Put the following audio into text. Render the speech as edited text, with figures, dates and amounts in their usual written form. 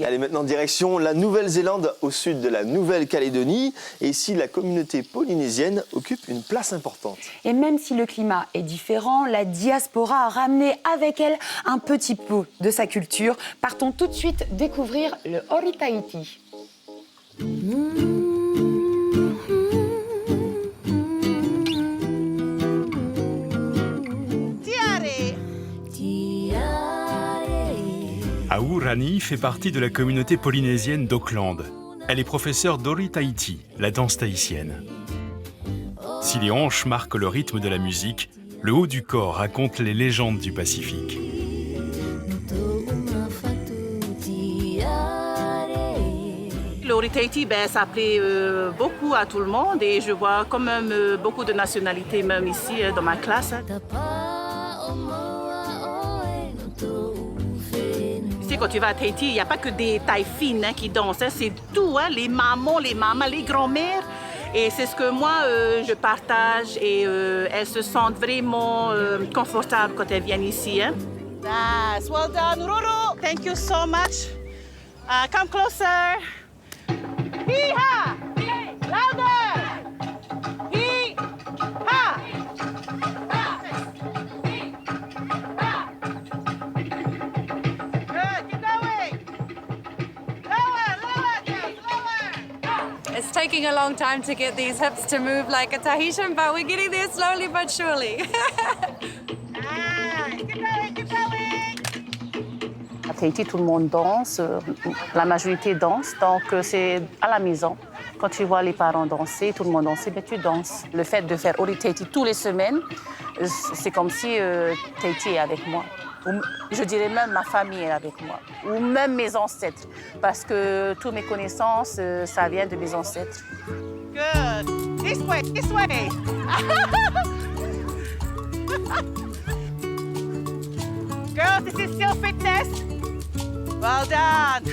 Allez, maintenant direction la Nouvelle-Zélande, au sud de la Nouvelle-Calédonie. Et ici, la communauté polynésienne occupe une place importante. Et même si le climat est différent, la diaspora a ramené avec elle un petit peu de sa culture. Partons tout de suite découvrir le Ori Tahiti. Aourani fait partie de la communauté polynésienne d'Auckland. Elle est professeure d'Ori Tahiti, la danse tahitienne. Si les hanches marquent le rythme de la musique, le haut du corps raconte les légendes du Pacifique. L'Ori Tahiti, ça plaît beaucoup à tout le monde et je vois quand même beaucoup de nationalités même ici dans ma classe. Ici, quand tu vas à Tahiti, il n'y a pas que des tailles fines qui dansent, c'est tout, les mamans, les mamas, les grands-mères. Et c'est ce que moi, je partage et elles se sentent vraiment confortables quand elles viennent ici. Nice, well done, Ruru. Thank you so much. Come closer. Hee-ha! Louder! Hee-ha! Good, keep going. Lower, lower, girls, lower. It's taking a long time to get these hips to move like a Tahitian, but we're getting there slowly but surely. Nice, keep going, keep going. À Tahiti, tout le monde danse, la majorité danse, donc c'est à la maison. Quand tu vois les parents danser, tout le monde danser, tu danses. Le fait de faire Ori Tahiti tous les semaines, c'est comme si Tahiti est avec moi. Ou, je dirais même ma famille est avec moi, ou même mes ancêtres, parce que toutes mes connaissances, ça vient de mes ancêtres. Good. This way, this way. Girls, this is still fitness. Well done.